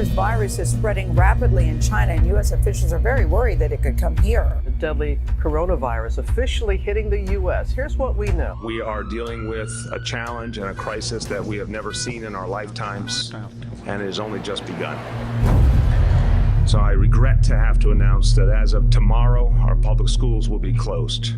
dangerous virus is spreading rapidly in China, and U.S. officials are very worried that it could come here. The deadly coronavirus officially hitting the U.S. Here's what we know. We are dealing with a challenge and a crisis that we have never seen in our lifetimes, and it has only just begun. So I regret to have to announce that as of tomorrow, our public schools will be closed.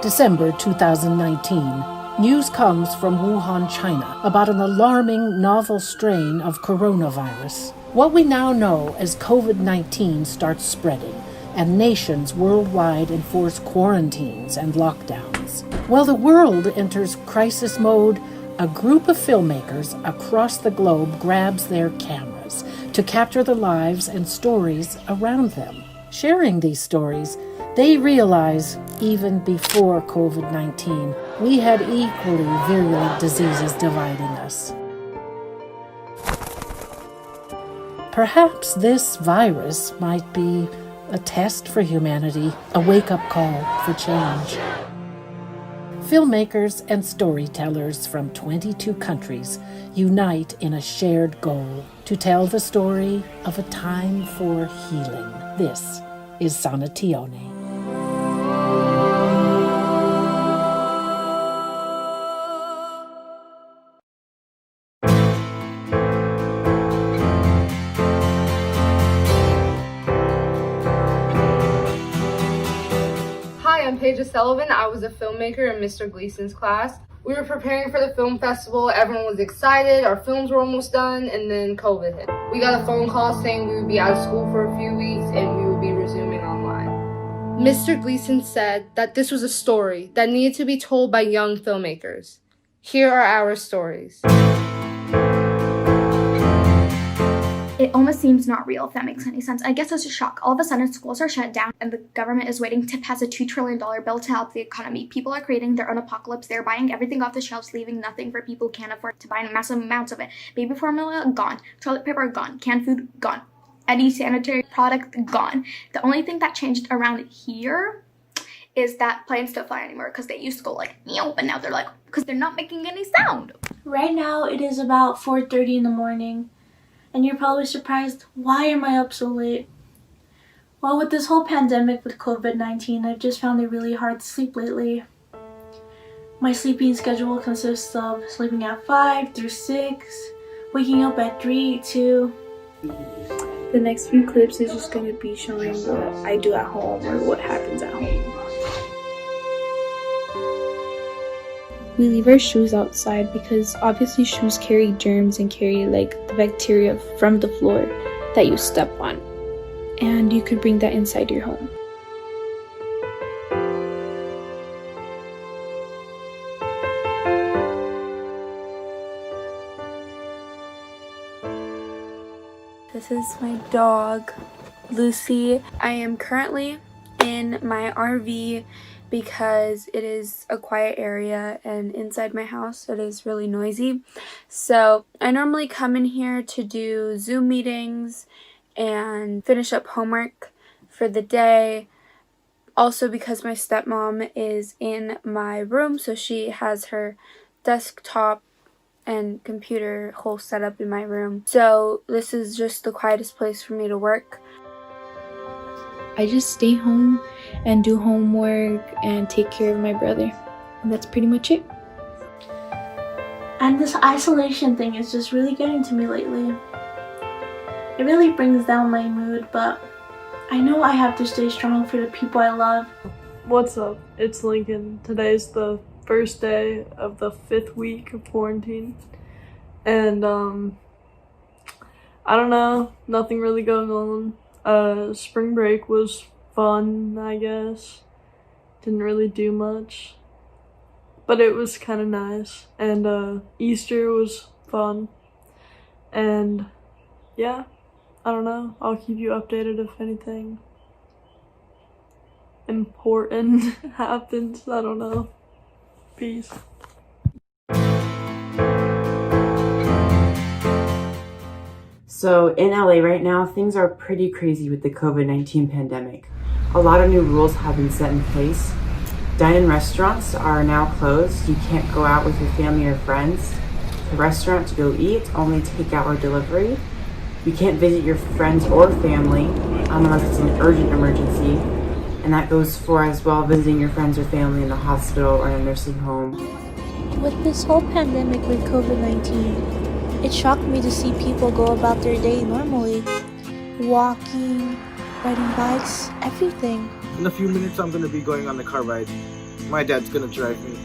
December 2019. News comes from Wuhan, China, about an alarming novel strain of coronavirus. What we now know as COVID-19 starts spreading, and nations worldwide enforce quarantines and lockdowns. While the world enters crisis mode, a group of filmmakers across the globe grabs their cameras to capture the lives and stories around them. Sharing these stories, they realize, even before COVID-19, we had equally virulent diseases dividing us. Perhaps this virus might be a test for humanity, a wake-up call for change. Filmmakers and storytellers from 22 countries unite in a shared goal to tell the story of a time for healing. This is Sanatione. I'm Paige Sullivan. I was a filmmaker in Mr. Gleason's class. We were preparing for the film festival. Everyone was excited. Our films were almost done, and then COVID hit. We got a phone call saying we would be out of school for a few weeks and we would be resuming online. Mr. Gleason said that this was a story that needed to be told by young filmmakers. Here are our stories. It almost seems not real, if that makes any sense. I guess it's a shock. All of a sudden, schools are shut down, and the government is waiting to pass a $2 trillion bill to help the economy. People are creating their own apocalypse. They're buying everything off the shelves, leaving nothing for people who can't afford to buy massive amounts of it. Baby formula, gone. Toilet paper, gone. Canned food, gone. Any sanitary product, gone. The only thing that changed around here is that planes don't fly anymore, because they used to go like, meow, but now they're like, because they're not making any sound. Right now, it is about 4:30 in the morning. And you're probably surprised, why am I up so late? Well, with this whole pandemic with COVID-19, I've just found it really hard to sleep lately. My sleeping schedule consists of sleeping at 5 through 6, waking up at 3, 2. The next few clips is just going to be showing what I do at home or what happens at home. We leave our shoes outside because obviously shoes carry germs and carry like the bacteria from the floor that you step on. And you could bring that inside your home. This is my dog, Lucy. I am currently in my RV because it is a quiet area, and inside my house it is really noisy. So I normally come in here to do Zoom meetings and finish up homework for the day. Also because my stepmom is in my room, so she has her desktop and computer whole setup in my room. So this is just the quietest place for me to work. I just stay home and do homework and take care of my brother. And that's pretty much it. And this isolation thing is just really getting to me lately. It really brings down my mood, but I know I have to stay strong for the people I love. What's up? It's Lincoln. Today's the first day of the 5th week of quarantine. And I don't know, nothing really going on. Spring break was fun, I guess. Didn't really do much, but it was kind of nice. And Easter was fun. And yeah, I don't know. I'll keep you updated if anything important happens. I don't know. Peace. So in LA right now, things are pretty crazy with the COVID-19 pandemic. A lot of new rules have been set in place. Dine-in restaurants are now closed. You can't go out with your family or friends to a restaurant to go eat, only takeout or delivery. You can't visit your friends or family unless it's an urgent emergency. And that goes for as well visiting your friends or family in the hospital or in a nursing home. With this whole pandemic with COVID-19, it shocked me to see people go about their day normally. Walking, riding bikes, everything. In a few minutes, I'm gonna be going on a car ride. My dad's gonna drive me.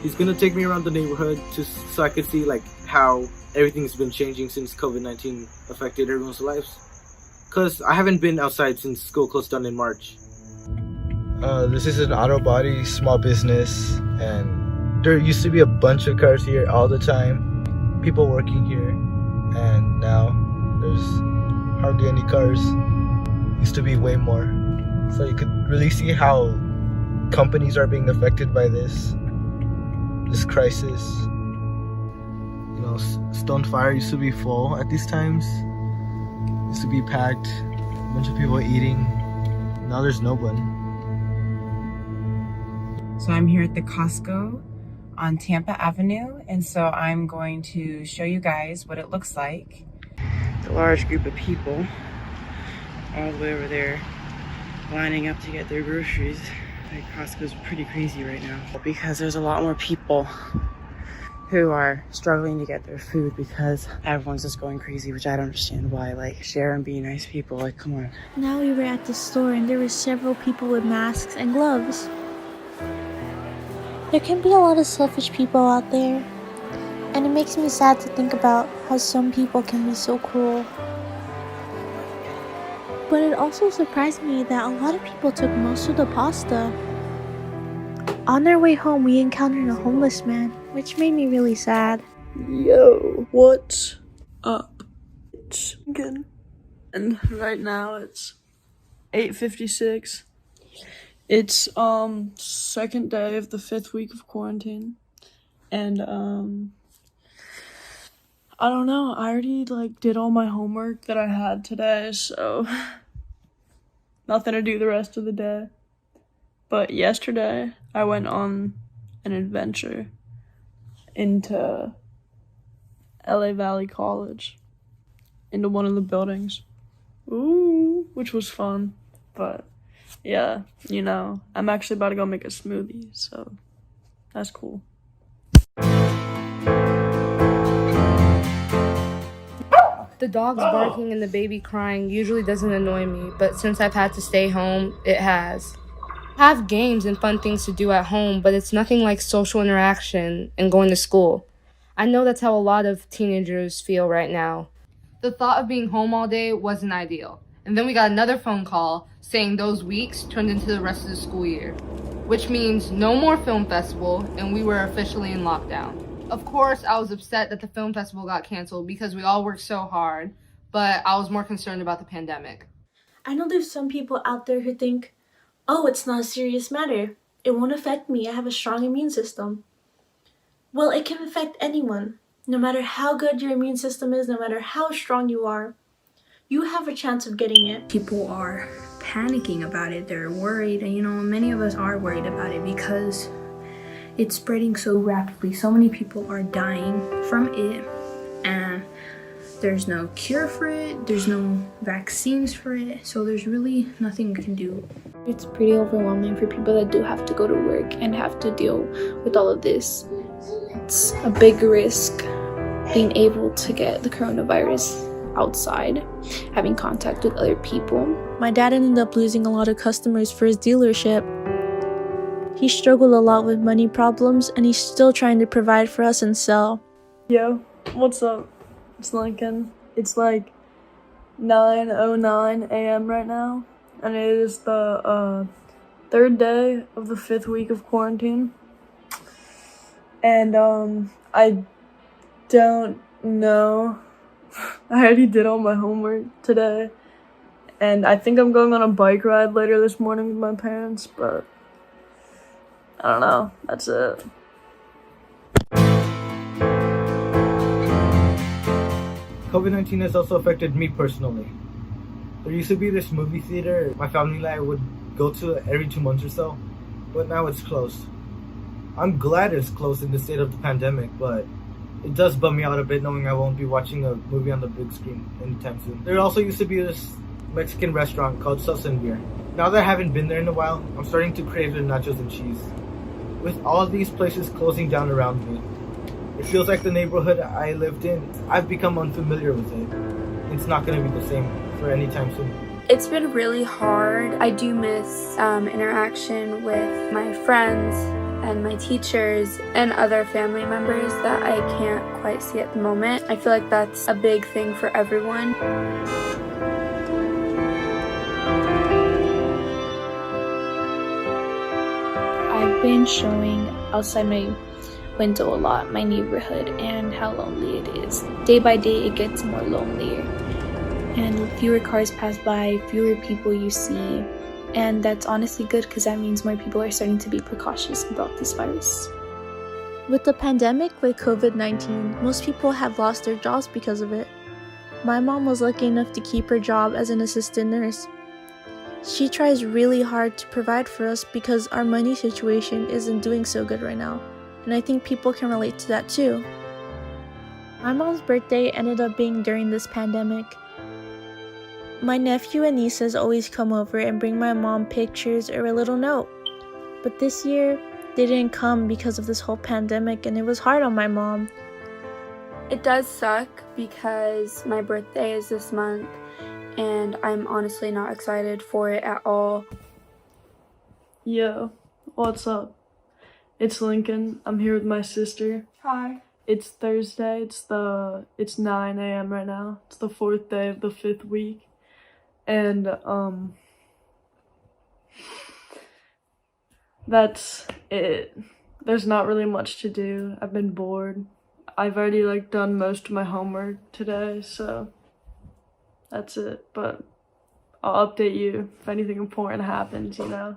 He's gonna take me around the neighborhood so I can see how everything's been changing since COVID-19 affected everyone's lives. Cause I haven't been outside since school closed down in March. This is an auto body small business, and there used to be a bunch of cars here all the time. People working here, and now there's hardly any cars. Used to be way more. So you could really see how companies are being affected by this crisis. You know, Stone Fire used to be full at these times. Used to be packed, a bunch of people eating. Now there's no one. So I'm here at the Costco on Tampa Avenue, and so I'm going to show you guys what it looks like. A large group of people all the way over there lining up to get their groceries. Like, Costco's pretty crazy right now because there's a lot more people who are struggling to get their food because everyone's just going crazy, which I don't understand why. Like, share and be nice people, like, come on. Now we were at the store and there were several people with masks and gloves. There can be a lot of selfish people out there, and it makes me sad to think about how some people can be so cruel. But it also surprised me that a lot of people took most of the pasta. On our way home, we encountered a homeless man, which made me really sad. Yo, what's up? It's good. And right now it's 8:56. It's second day of the 5th week of quarantine, and I don't know, I already did all my homework that I had today, so nothing to do the rest of the day. But yesterday I went on an adventure into LA Valley College, into one of the buildings. Ooh, which was fun, but yeah, you know, I'm actually about to go make a smoothie, so that's cool. The dogs barking and the baby crying usually doesn't annoy me, but since I've had to stay home, it has. I have games and fun things to do at home, but it's nothing like social interaction and going to school. I know that's how a lot of teenagers feel right now. The thought of being home all day wasn't ideal. And then we got another phone call saying those weeks turned into the rest of the school year, which means no more film festival, and we were officially in lockdown. Of course, I was upset that the film festival got canceled because we all worked so hard, but I was more concerned about the pandemic. I know there's some people out there who think, oh, it's not a serious matter. It won't affect me. I have a strong immune system. Well, it can affect anyone. No matter how good your immune system is, no matter how strong you are, you have a chance of getting it. People are panicking about it. They're worried, and many of us are worried about it because it's spreading so rapidly. So many people are dying from it, and there's no cure for it. There's no vaccines for it, so there's really nothing we can do. It's pretty overwhelming for people that do have to go to work and have to deal with all of this. It's a big risk being able to get the coronavirus outside, having contact with other people. My dad ended up losing a lot of customers for his dealership. He struggled a lot with money problems, and he's still trying to provide for us and sell. Yo, what's up? It's Lincoln. It's 9:09 a.m. right now, and it is the 3rd day of the 5th week of quarantine. And I don't know. I already did all my homework today, and I think I'm going on a bike ride later this morning with my parents, but I don't know. That's it. COVID-19 has also affected me personally. There used to be this movie theater my family and I would go to every 2 months or so, but now it's closed. I'm glad it's closed in the state of the pandemic, but it does bum me out a bit knowing I won't be watching a movie on the big screen anytime soon. There also used to be this Mexican restaurant called Sauce and Beer. Now that I haven't been there in a while, I'm starting to crave their nachos and cheese. With all these places closing down around me, it feels like the neighborhood I lived in, I've become unfamiliar with it. It's not going to be the same for any time soon. It's been really hard. I do miss interaction with my friends and my teachers and other family members that I can't quite see at the moment. I feel like that's a big thing for everyone. I've been showing outside my window a lot, my neighborhood, and how lonely it is. Day by day it gets more lonelier, and fewer cars pass by, fewer people you see, and that's honestly good because that means more people are starting to be precautious about this virus. With the pandemic with COVID-19, most people have lost their jobs because of it. My mom was lucky enough to keep her job as an assistant nurse. She tries really hard to provide for us because our money situation isn't doing so good right now, and I think people can relate to that too. My mom's birthday ended up being during this pandemic. My nephew and nieces always come over and bring my mom pictures or a little note. But this year, they didn't come because of this whole pandemic, and it was hard on my mom. It does suck because my birthday is this month and I'm honestly not excited for it at all. Yo, what's up? It's Lincoln. I'm here with my sister. Hi. It's Thursday. It's 9 a.m. right now. It's the 4th day of the 5th week. And that's it. There's not really much to do. I've been bored. I've already done most of my homework today, so that's it. But I'll update you if anything important happens, you know.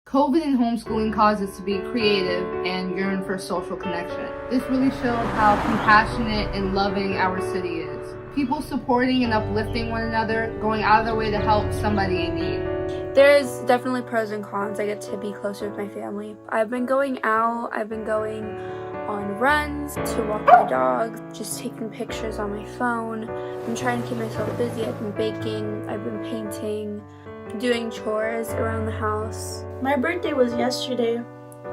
COVID and homeschooling caused us to be creative and yearn for social connection. This really showed how compassionate and loving our city is. People supporting and uplifting one another, going out of their way to help somebody in need. There's definitely pros and cons. I get to be closer with my family. I've been going out, I've been going on runs to walk my dog, just taking pictures on my phone. I'm trying to keep myself busy. I've been baking, I've been painting, doing chores around the house. My birthday was yesterday,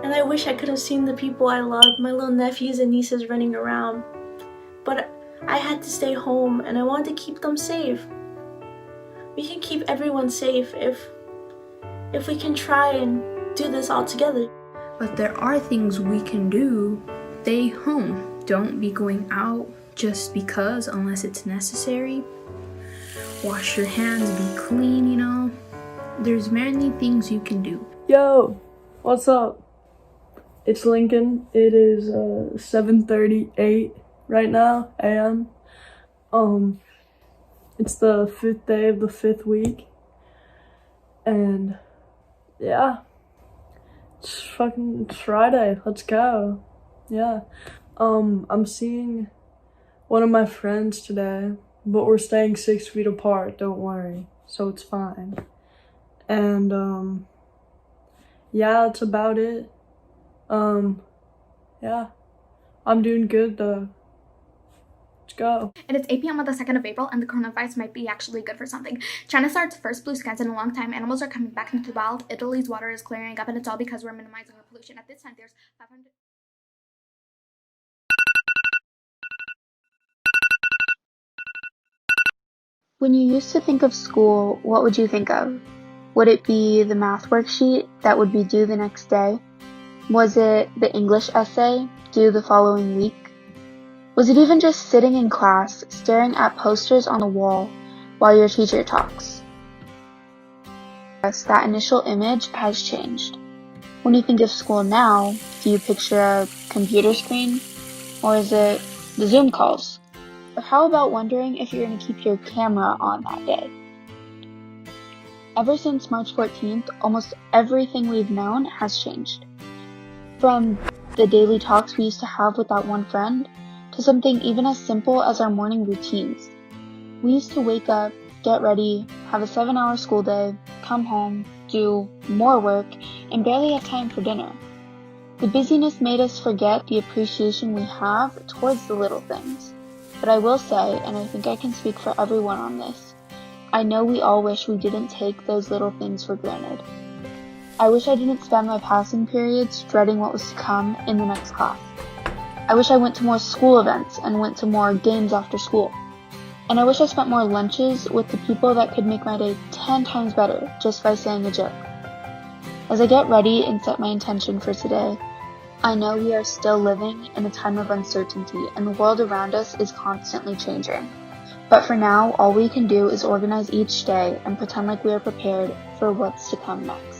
and I wish I could have seen the people I love, my little nephews and nieces running around. But I had to stay home, and I wanted to keep them safe. We can keep everyone safe if we can try and do this all together. But there are things we can do. Stay home. Don't be going out just because, unless it's necessary. Wash your hands, be clean, you know. There's many things you can do. Yo, what's up? It's Lincoln. It is 7:38 right now a.m. It's the 5th day of the 5th week, and yeah, it's Friday. Let's go. Yeah. I'm seeing one of my friends today, but we're staying 6 feet apart. Don't worry. So it's fine. And yeah, that's about it. Yeah, I'm doing good though. Let's go. And it's 8 p.m. on the 2nd of April, and the coronavirus might be actually good for something. China saw its first blue skies in a long time. Animals are coming back into the wild. Italy's water is clearing up, and it's all because we're minimizing our pollution. At this time, there's 500... When you used to think of school, what would you think of? Would it be the math worksheet that would be due the next day? Was it the English essay due the following week? Was it even just sitting in class, staring at posters on the wall while your teacher talks? Yes, that initial image has changed. When you think of school now, do you picture a computer screen? Or is it the Zoom calls? Or how about wondering if you're going to keep your camera on that day? Ever since March 14th, almost everything we've known has changed. From the daily talks we used to have with that one friend, to something even as simple as our morning routines. We used to wake up, get ready, have a 7-hour school day, come home, do more work, and barely have time for dinner. The busyness made us forget the appreciation we have towards the little things. But I will say, and I think I can speak for everyone on this, I know we all wish we didn't take those little things for granted. I wish I didn't spend my passing periods dreading what was to come in the next class. I wish I went to more school events and went to more games after school. And I wish I spent more lunches with the people that could make my day 10 times better just by saying a joke. As I get ready and set my intention for today, I know we are still living in a time of uncertainty and the world around us is constantly changing. But for now, all we can do is organize each day and pretend like we are prepared for what's to come next.